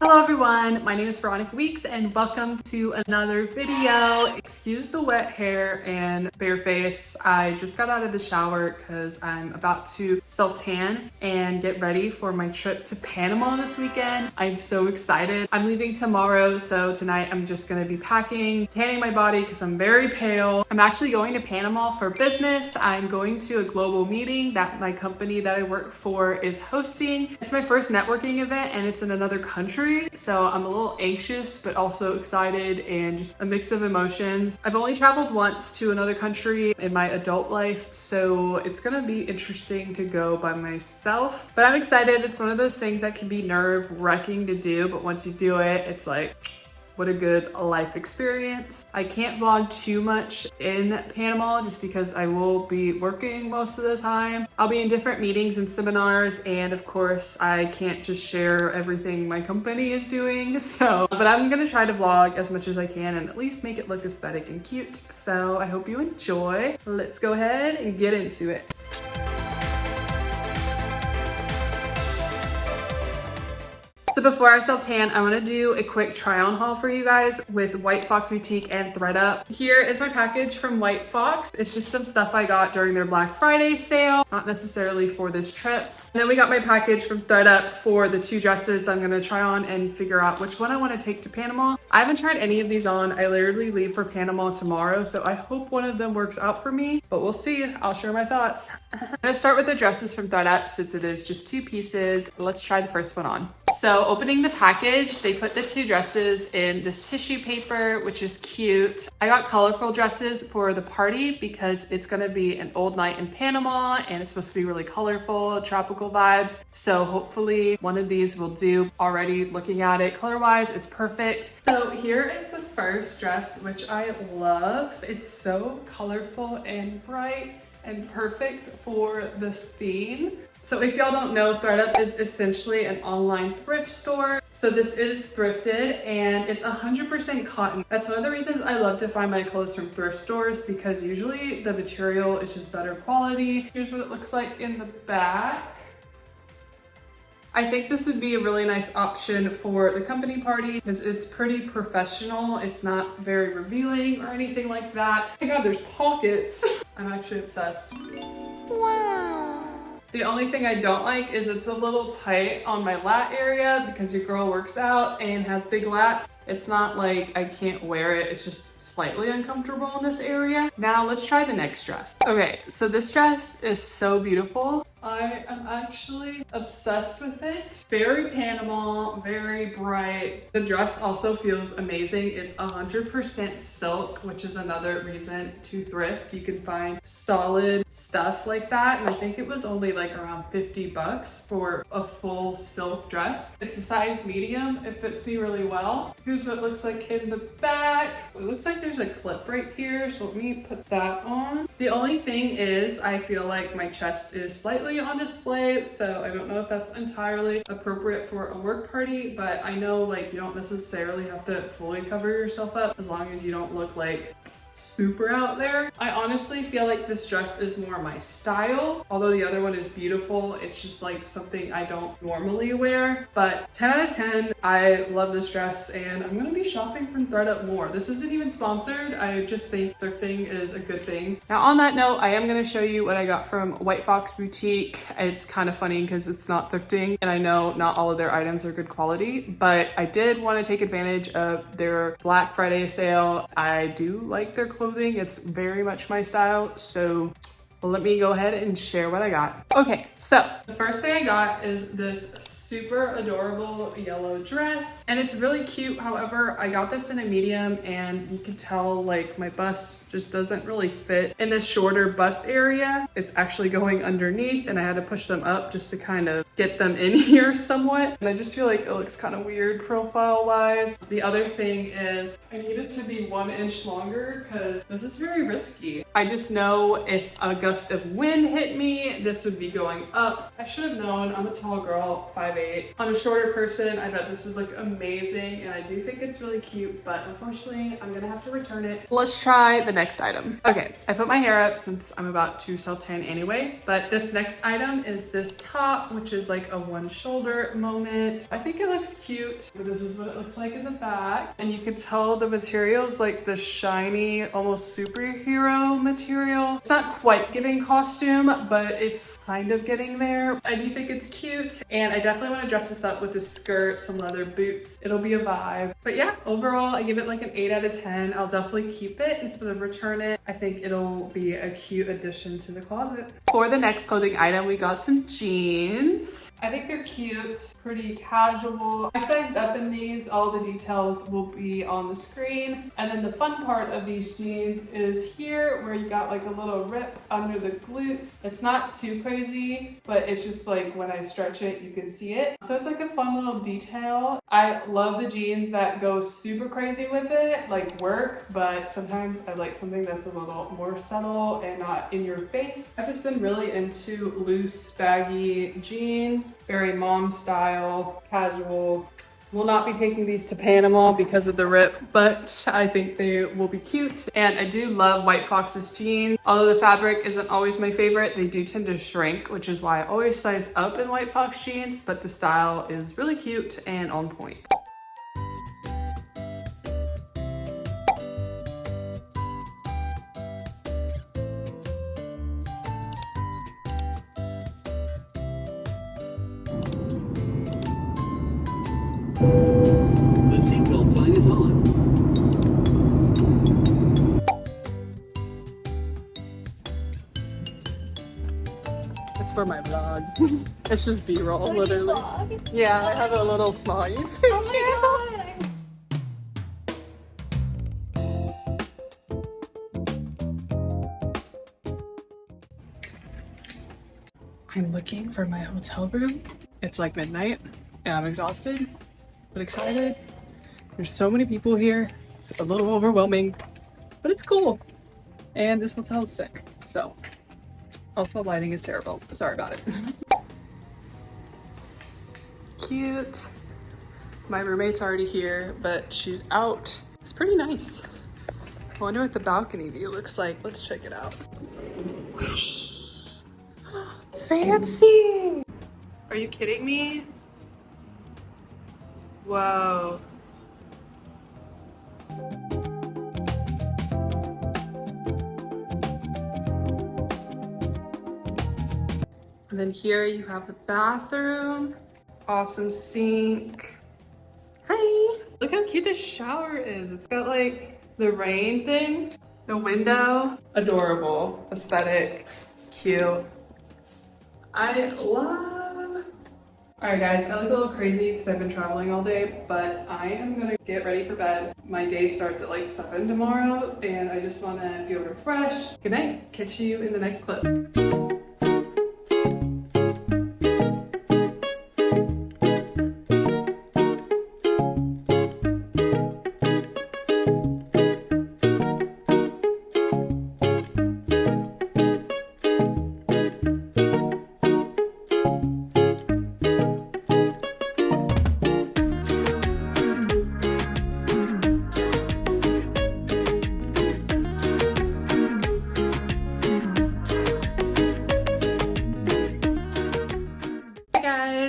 Hello everyone, my name is Veronika Weekes and welcome to another video. Excuse the wet hair and bare face. I just got out of the shower because I'm about to self-tan and get ready for my trip to Panama this weekend. I'm so excited. I'm leaving tomorrow, so tonight I'm just gonna be packing, tanning my body because I'm very pale. I'm actually going to Panama for business. I'm going to a global meeting that my company that I work for is hosting. It's my first networking event and it's in another country. So I'm a little anxious, but also excited and just a mix of emotions. I've only traveled once to another country in my adult life, so it's gonna be interesting to go by myself. But I'm excited. It's one of those things that can be nerve-wracking to do, but once you do it, it's like, what a good life experience. I can't vlog too much in Panama just because I will be working most of the time. I'll be in different meetings and seminars, and of course I can't just share everything my company is doing. But I'm gonna try to vlog as much as I can and at least make it look aesthetic and cute. So I hope you enjoy. Let's go ahead and get into it. So before I self-tan, I want to do a quick try-on haul for you guys with WhiteFox Boutique and ThredUp. Here is my package from WhiteFox. It's just some stuff I got during their Black Friday sale, not necessarily for this trip. And then we got my package from ThredUp for the two dresses that I'm gonna try on and figure out which one I wanna take to Panama. I haven't tried any of these on. I literally leave for Panama tomorrow, so I hope one of them works out for me, but we'll see. I'll share my thoughts. I'm gonna start with the dresses from ThredUp since it is just two pieces. Let's try the first one on. So opening the package, they put the two dresses in this tissue paper, which is cute. I got colorful dresses for the party because it's gonna be an old night in Panama and it's supposed to be really colorful, tropical vibes. So hopefully one of these will do. Already looking at it color-wise, it's perfect. So here is the first dress, which I love. It's so colorful and bright and perfect for this theme. So if y'all don't know, ThredUp is essentially an online thrift store. So this is thrifted and it's 100% cotton. That's one of the reasons I love to find my clothes from thrift stores because usually the material is just better quality. Here's what it looks like in the back. I think this would be a really nice option for the company party because it's pretty professional. It's not very revealing or anything like that. Oh my God, there's pockets. I'm actually obsessed. Wow. The only thing I don't like is it's a little tight on my lat area because your girl works out and has big lats. It's not like I can't wear it, it's just slightly uncomfortable in this area. Now let's try the next dress. Okay, so this dress is so beautiful. I am actually obsessed with it. Very Panama, very bright. The dress also feels amazing. It's 100% silk, which is another reason to thrift. You can find solid stuff like that. And I think it was only like around 50 bucks for a full silk dress. It's a size medium. It fits me really well. Here's what it looks like in the back. It looks like there's a clip right here. So let me put that on. The only thing is I feel like my chest is slightly on display, so I don't know if that's entirely appropriate for a work party, but I know like you don't necessarily have to fully cover yourself up as long as you don't look like super out there. I honestly feel like this dress is more my style, although the other one is beautiful. It's just like something I don't normally wear, but 10 out of 10. I love this dress and I'm gonna be shopping from ThredUp more. This isn't even sponsored. I just think thrifting is a good thing. Now on that note, I am gonna show you what I got from WhiteFox Boutique. It's kind of funny because it's not thrifting and I know not all of their items are good quality, but I did want to take advantage of their Black Friday sale. I do like their clothing. It's very much my style. So let me go ahead and share what I got. Okay, so the first thing I got is this super adorable yellow dress and it's really cute. However, I got this in a medium and you can tell like my bust just doesn't really fit in this shorter bust area. It's actually going underneath and I had to push them up just to kind of get them in here somewhat. And I just feel like it looks kind of weird profile wise. The other thing is I need it to be 1 inch longer because this is very risky. I just know if a gust of wind hit me, this would be going up. I should have known. I'm a tall girl, 5'8". On a shorter person, I bet this would look amazing, and I do think it's really cute, but unfortunately, I'm gonna have to return it. Let's try the next item. Okay, I put my hair up since I'm about to self-tan anyway, but this next item is this top, which is like a one shoulder moment. I think it looks cute, but this is what it looks like in the back. And you can tell the material is like the shiny, almost superhero material. It's not quite giving costume, but it's kind of getting there. I do think it's cute, and I definitely want to dress this up with a skirt, some leather boots. It'll be a vibe. But yeah, overall, I give it like an 8 out of 10. I'll definitely keep it instead of return it. I think it'll be a cute addition to the closet. For the next clothing item, we got some jeans. I think they're cute, pretty casual. I sized up in these. All the details will be on the screen. And then the fun part of these jeans is here where you got like a little rip under the glutes. It's not too crazy, but it's just like when I stretch it, you can see it. So it's like a fun little detail. I love the jeans that go super crazy with it, like work, but sometimes I like something that's a little more subtle and not in your face. I've just been really into loose, baggy jeans, very mom style, casual. Will not be taking these to Panama because of the rip, but I think they will be cute. And I do love WhiteFox's jeans. Although the fabric isn't always my favorite, they do tend to shrink, which is why I always size up in WhiteFox jeans, but the style is really cute and on point. The seatbelt sign is on. It's for my vlog. It's just B-roll, literally. Yeah, I have a little small YouTube channel. I'm looking for my hotel room. It's like midnight and I'm exhausted but excited. There's so many people here. It's a little overwhelming, but it's cool. And this hotel is sick, so. Also, lighting is terrible. Sorry about it. Cute. My roommate's already here, but she's out. It's pretty nice. I wonder what the balcony view looks like. Let's check it out. Fancy! Are you kidding me? Whoa. And then here you have the bathroom. Awesome sink. Hi! Look how cute this shower is. It's got like the rain thing. The window. Adorable. Aesthetic. Cute. I love. Alright guys, I look a little crazy because I've been traveling all day, but I am gonna get ready for bed. My day starts at like 7 tomorrow and I just wanna feel refreshed. Good night. Catch you in the next clip.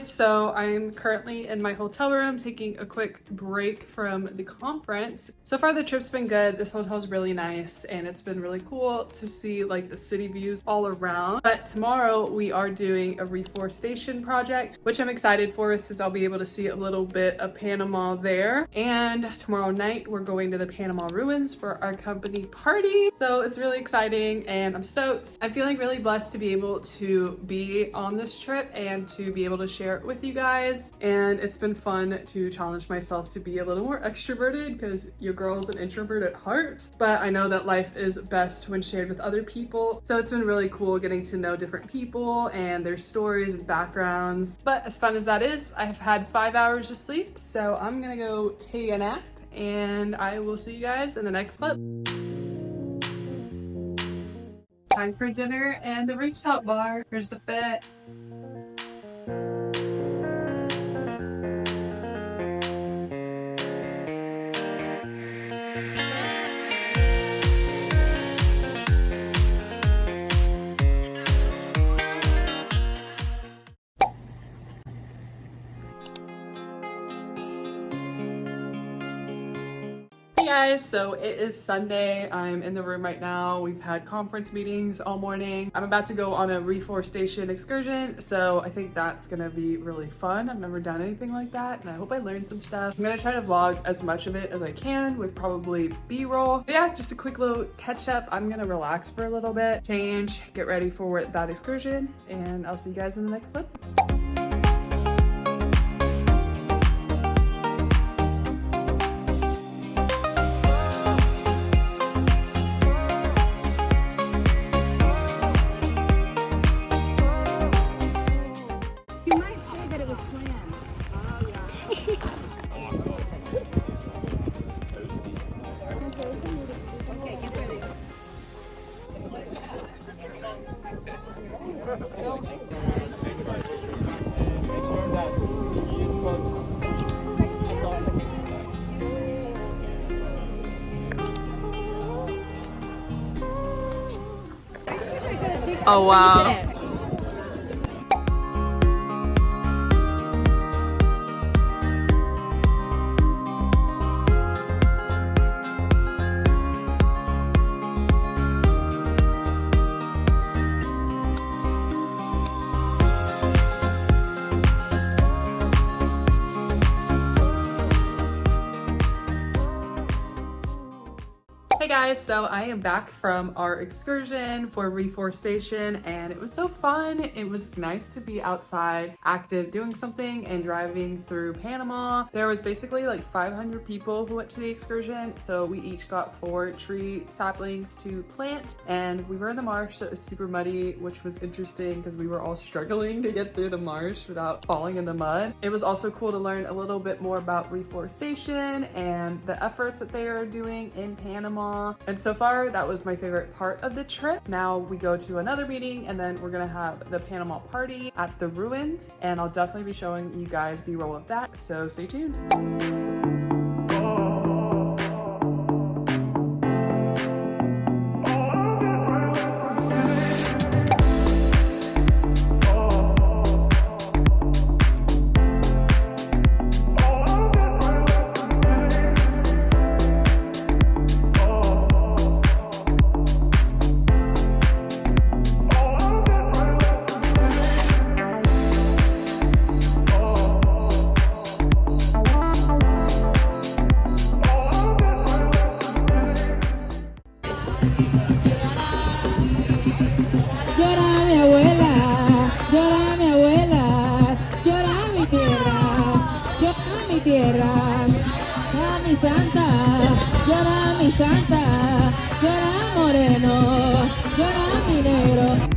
So I'm currently in my hotel room taking a quick break from the conference. So far the trip's been good. This hotel's really nice and it's been really cool to see like the city views all around. But tomorrow we are doing a reforestation project, which I'm excited for since I'll be able to see a little bit of Panama there. And tomorrow night we're going to the Panama Ruins for our company party. So it's really exciting and I'm stoked. I'm feeling really blessed to be able to be on this trip and to be able to share it with you guys. And it's been fun to challenge myself to be a little more extroverted because your girl's an introvert at heart, but I know that life is best when shared with other people. So it's been really cool getting to know different people and their stories and backgrounds. But as fun as that is, I've had 5 hours of sleep, so I'm gonna go take a nap and I will see you guys in the next clip. Time for dinner and the rooftop bar. Here's the fit. Hey guys, so it is Sunday. I'm in the room right now. We've had conference meetings all morning. I'm about to go on a reforestation excursion, so I think that's gonna be really fun. I've never done anything like that, and I hope I learned some stuff. I'm gonna try to vlog as much of it as I can with probably B-roll. But yeah, just a quick little catch up. I'm gonna relax for a little bit, change, get ready for that excursion, and I'll see you guys in the next clip. Oh wow. Hey guys, so I am back from our excursion for reforestation and it was so fun. It was nice to be outside, active, doing something and driving through Panama. There was basically like 500 people who went to the excursion, so we each got 4 tree saplings to plant and we were in the marsh, so it was super muddy, which was interesting because we were all struggling to get through the marsh without falling in the mud. It was also cool to learn a little bit more about reforestation and the efforts that they are doing in Panama. And so far, that was my favorite part of the trip. Now we go to another meeting and then we're gonna have the Panama party at the ruins. And I'll definitely be showing you guys B-roll of that, so stay tuned. Santa, llora mi Santa, llora moreno, llora mi negro.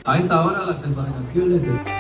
A esta hora las embarcaciones de...